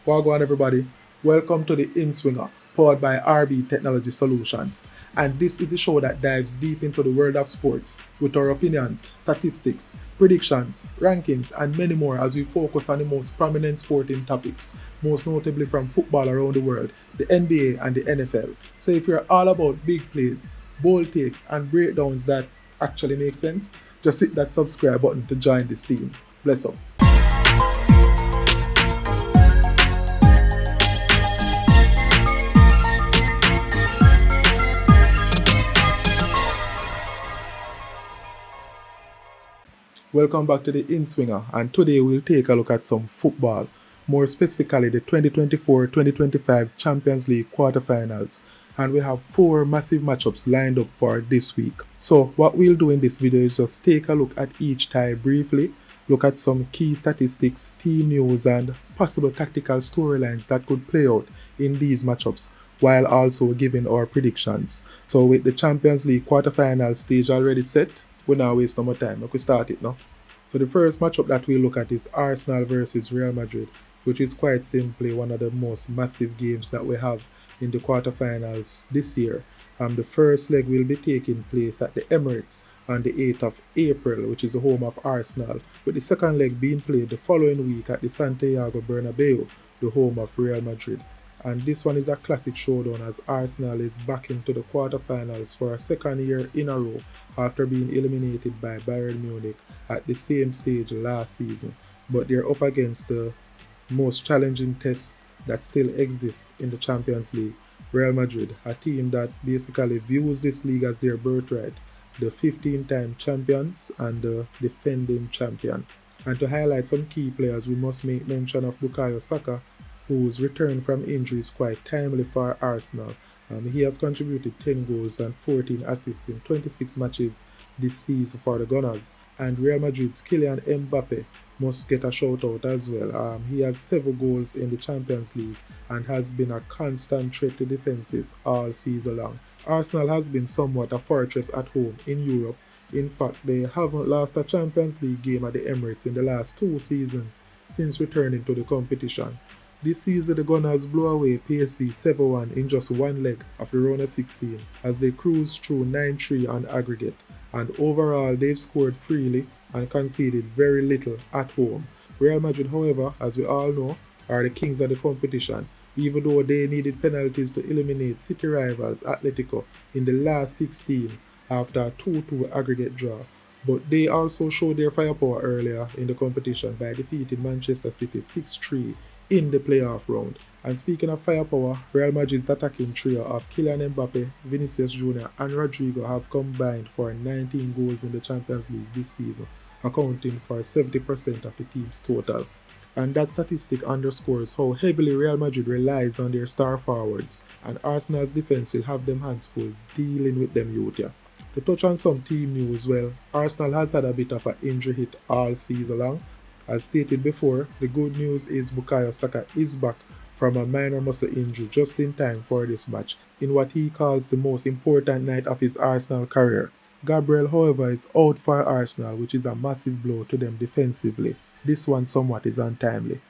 Welcome everybody. Welcome to the Inswinger, powered by RB Technology Solutions. And this is the show that dives deep into the world of sports with our opinions, statistics, predictions, rankings, and many more as we focus on the most prominent sporting topics, most notably from football around the world, the NBA and the NFL. So if you're all about big plays, bold takes, and breakdowns that actually make sense, just hit that subscribe button to join this team. Bless up. Welcome back to the Inswinger, and today we'll take a look at some football, more specifically the 2024-2025 Champions League quarterfinals, and we have four massive matchups lined up for this week. So what we'll do in this video is just take a look at each tie briefly, look at some key statistics, team news, and possible tactical storylines that could play out in these matchups, while also giving our predictions. So with the Champions League quarterfinal stage already set, we now waste no more time. We start it now. So the first matchup that we look at is Arsenal versus Real Madrid, which is quite simply one of the most massive games that we have in the quarterfinals this year. The first leg will be taking place at the Emirates on the 8th of April, which is the home of Arsenal, with the second leg being played the following week at the Santiago Bernabeu, the home of Real Madrid. And this one is a classic showdown as Arsenal is back into the quarterfinals for a second year in a row after being eliminated by Bayern Munich at the same stage last season. But they're up against the most challenging test that still exists in the Champions League, Real Madrid, a team that basically views this league as their birthright, the 15-time champions and the defending champion. And to highlight some key players, we must make mention of Bukayo Saka, whose return from injury is quite timely for Arsenal. He has contributed 10 goals and 14 assists in 26 matches this season for the Gunners. And Real Madrid's Kylian Mbappe must get a shout out as well. He has 7 goals in the Champions League and has been a constant threat to defences all season long. Arsenal has been somewhat a fortress at home in Europe. In fact, they haven't lost a Champions League game at the Emirates in the last 2 seasons since returning to the competition. This season, the Gunners blew away PSV 7-1 in just one leg of the round of 16 as they cruised through 9-3 on aggregate, and overall they've scored freely and conceded very little at home. Real Madrid, however, as we all know, are the kings of the competition, even though they needed penalties to eliminate city rivals Atletico in the last 16 after a 2-2 aggregate draw. But they also showed their firepower earlier in the competition by defeating Manchester City 6-3 in the playoff round. And speaking of firepower, Real Madrid's attacking trio of Kylian Mbappe, Vinicius Jr. and Rodrigo have combined for 19 goals in the Champions League this season, accounting for 70% of the team's total. And that statistic underscores how heavily Real Madrid relies on their star forwards, and Arsenal's defense will have them hands full dealing with them youth. To touch on some team news, well, Arsenal has had a bit of an injury hit all season long. As stated before, the good news is Bukayo Saka is back from a minor muscle injury just in time for this match, in what he calls the most important night of his Arsenal career. Gabriel, however, is out for Arsenal, which is a massive blow to them defensively. This one somewhat is untimely.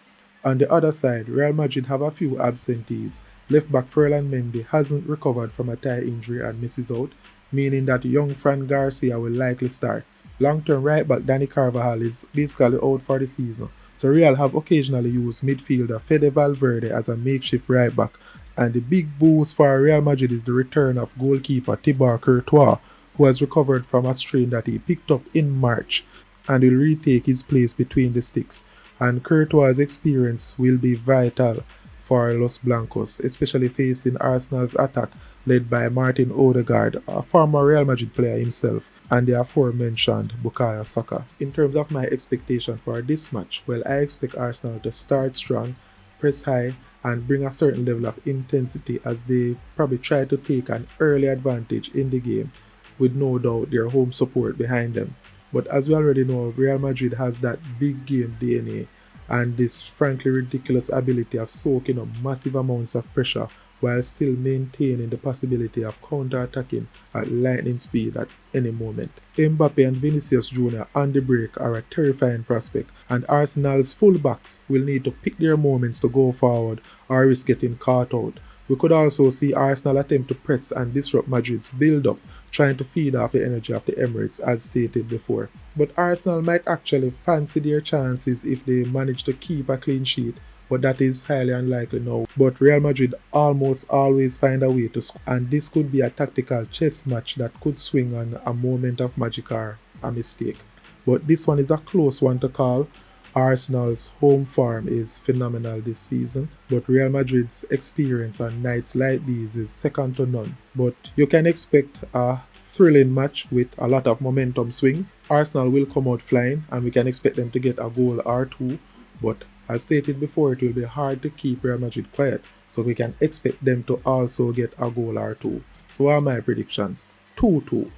On the other side, Real Madrid have a few absentees. Left-back Ferland Mendy hasn't recovered from a thigh injury and misses out, meaning that young Fran Garcia will likely start. Long-term right-back Danny Carvajal is basically out for the season, so Real have occasionally used midfielder Fede Valverde as a makeshift right-back, and the big boost for Real Madrid is the return of goalkeeper Thibaut Courtois, who has recovered from a strain that he picked up in March and will retake his place between the sticks. And Courtois' experience will be vital for Los Blancos, especially facing Arsenal's attack led by Martin Odegaard, a former Real Madrid player himself, and the aforementioned Bukayo Saka. In terms of my expectation for this match, well, I expect Arsenal to start strong, press high, and bring a certain level of intensity as they probably try to take an early advantage in the game, with no doubt their home support behind them. But as we already know, Real Madrid has that big game DNA and this frankly ridiculous ability of soaking up massive amounts of pressure while still maintaining the possibility of counter-attacking at lightning speed at any moment. Mbappe and Vinicius Jr. on the break are a terrifying prospect, and Arsenal's fullbacks will need to pick their moments to go forward or risk getting caught out. We could also see Arsenal attempt to press and disrupt Madrid's build-up, trying to feed off the energy of the Emirates as stated before. But Arsenal might actually fancy their chances if they manage to keep a clean sheet, but that is highly unlikely now. But Real Madrid almost always find a way to score, and this could be a tactical chess match that could swing on a moment of magic or a mistake. But this one is a close one to call. Arsenal's home form is phenomenal this season, but Real Madrid's experience on nights like these is second to none. But you can expect a thrilling match with a lot of momentum swings. Arsenal will come out flying and we can expect them to get a goal or two, but as stated before, it will be hard to keep Real Madrid quiet, so we can expect them to also get a goal or two. So what are my prediction? 2-2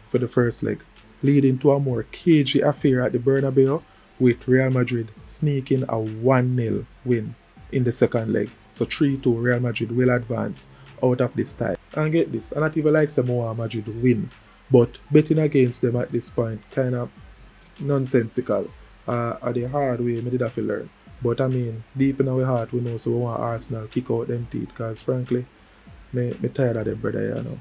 for the first leg, leading to a more cagey affair at the Bernabeu, with Real Madrid sneaking a 1-0 win in the second leg. So 3-2 Real Madrid will advance out of this tie. And get this, I not even like Samoa Madrid win, but betting against them at this point kind of nonsensical. The hard way I did have to learn. But I mean, deep in our heart we know so we want Arsenal kick out them teeth, because frankly, me tired of them brother, you know.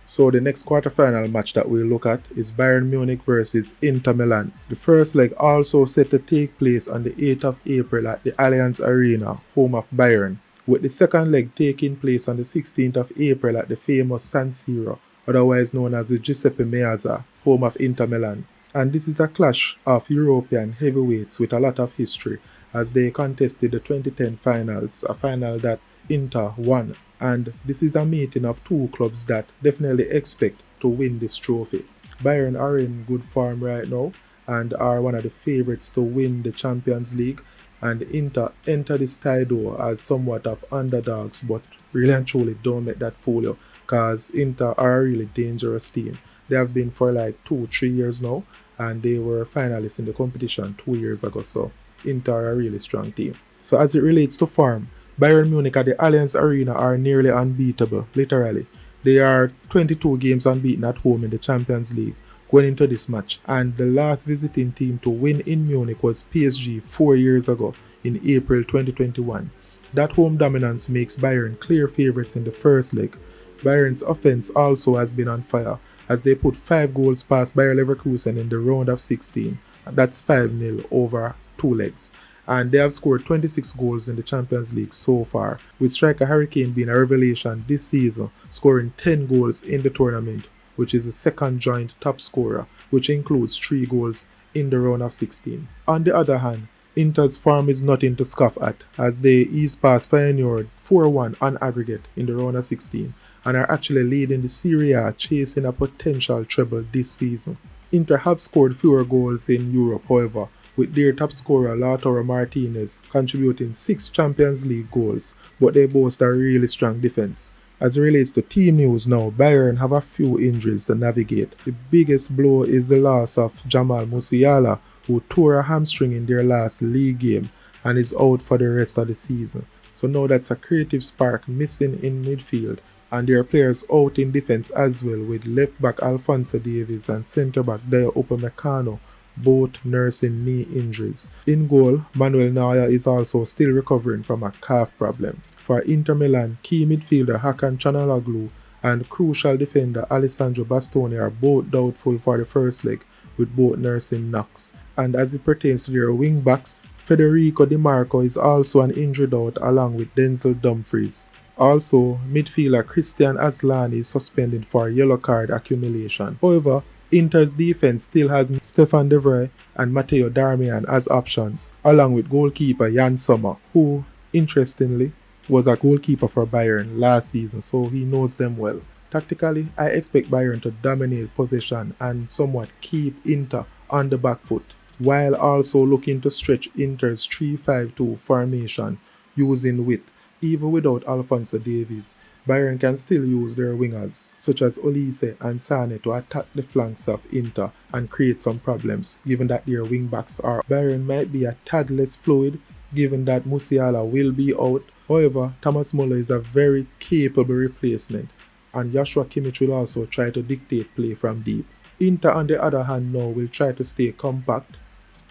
So the next quarterfinal match that we'll look at is Bayern Munich versus Inter Milan. The first leg also set to take place on the 8th of April at the Allianz Arena, home of Bayern, with the second leg taking place on the 16th of April at the famous San Siro, otherwise known as the Giuseppe Meazza, home of Inter Milan. And this is a clash of European heavyweights with a lot of history, as they contested the 2010 finals, a final that Inter won. And this is a meeting of two clubs that definitely expect to win this trophy. Bayern are in good form right now and are one of the favourites to win the Champions League, and Inter enter this tie though as somewhat of underdogs, but really and truly don't make that fool you, because Inter are a really dangerous team. They have been for like 2-3 years now, and they were finalists in the competition 2 years ago, so Inter are a really strong team. So as it relates to form, Bayern Munich at the Allianz Arena are nearly unbeatable, literally. They are 22 games unbeaten at home in the Champions League going into this match, and the last visiting team to win in Munich was PSG 4 years ago in April 2021. That home dominance makes Bayern clear favourites in the first leg. Bayern's offence also has been on fire, as they put 5 goals past Bayer Leverkusen in the round of 16. That's 5-0 over 2 legs. And they have scored 26 goals in the Champions League so far, with striker Harry Kane being a revelation this season, scoring 10 goals in the tournament, which is the second joint top scorer, which includes 3 goals in the round of 16. On the other hand, Inter's form is nothing to scoff at, as they ease past Feyenoord 4-1 on aggregate in the round of 16 and are actually leading the Serie A, chasing a potential treble this season. Inter have scored fewer goals in Europe, however, with their top scorer Lautaro Martinez contributing 6 Champions League goals, but they boast a really strong defense. As it relates to team news now, Bayern have a few injuries to navigate. The biggest blow is the loss of Jamal Musiala, who tore a hamstring in their last league game and is out for the rest of the season. So now that's a creative spark missing in midfield, and their players out in defense as well, with left back Alphonso Davies and centre back Dayot Upamecano both nursing knee injuries. In goal, Manuel Neuer is also still recovering from a calf problem. For Inter Milan, key midfielder Hakan Çalhanoğlu and crucial defender Alessandro Bastoni are both doubtful for the first leg, with both nursing knocks. And as it pertains to their wing backs, Federico Di Marco is also an injured out along with Denzel Dumfries. Also, midfielder Christian Aslani is suspended for yellow card accumulation. However, Inter's defense still has Stefan De Vrij and Matteo Darmian as options, along with goalkeeper Jan Sommer, who, interestingly, was a goalkeeper for Bayern last season, so he knows them well. Tactically, I expect Bayern to dominate possession and somewhat keep Inter on the back foot, while also looking to stretch Inter's 3-5-2 formation using width. Even without Alphonso Davies, Bayern can still use their wingers, such as Olise and Sane, to attack the flanks of Inter and create some problems, given that their wing backs are. Bayern might be a tad less fluid, given that Musiala will be out. However, Thomas Muller is a very capable replacement, and Joshua Kimmich will also try to dictate play from deep. Inter, on the other hand, now will try to stay compact,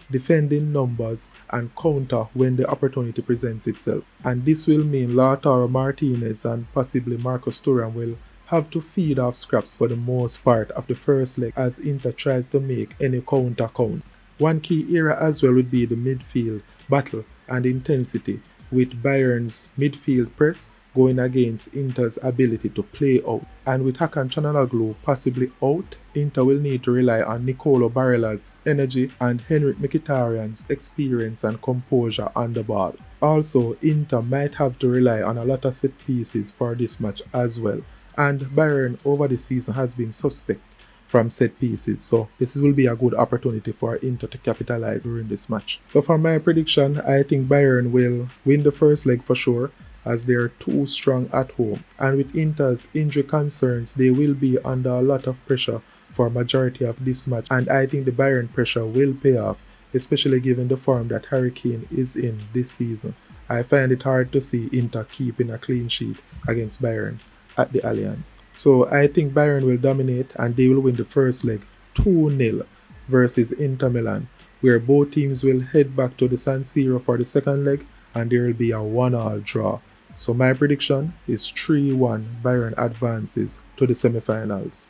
defending numbers and counter when the opportunity presents itself. And this will mean Lautaro Martinez and possibly Marcus Thuram will have to feed off scraps for the most part of the first leg as Inter tries to make any counter count. One key area as well would be the midfield battle and intensity, with Bayern's midfield press going against Inter's ability to play out. And with Hakan Çalhanoğlu possibly out, Inter will need to rely on Nicolo Barella's energy and Henrik Mkhitaryan's experience and composure on the ball. Also, Inter might have to rely on a lot of set pieces for this match as well. And Bayern over the season has been suspect from set pieces, so this will be a good opportunity for Inter to capitalize during this match. So for my prediction, I think Bayern will win the first leg for sure, as they are too strong at home. And with Inter's injury concerns, they will be under a lot of pressure for majority of this match, and I think the Bayern pressure will pay off, especially given the form that Harry Kane is in this season. I find it hard to see Inter keeping a clean sheet against Bayern at the Allianz. So I think Bayern will dominate and they will win the first leg 2-0 versus Inter Milan, where both teams will head back to the San Siro for the second leg and there will be a 1-1 draw. So my prediction is 3-1 Bayern advances to the semi-finals.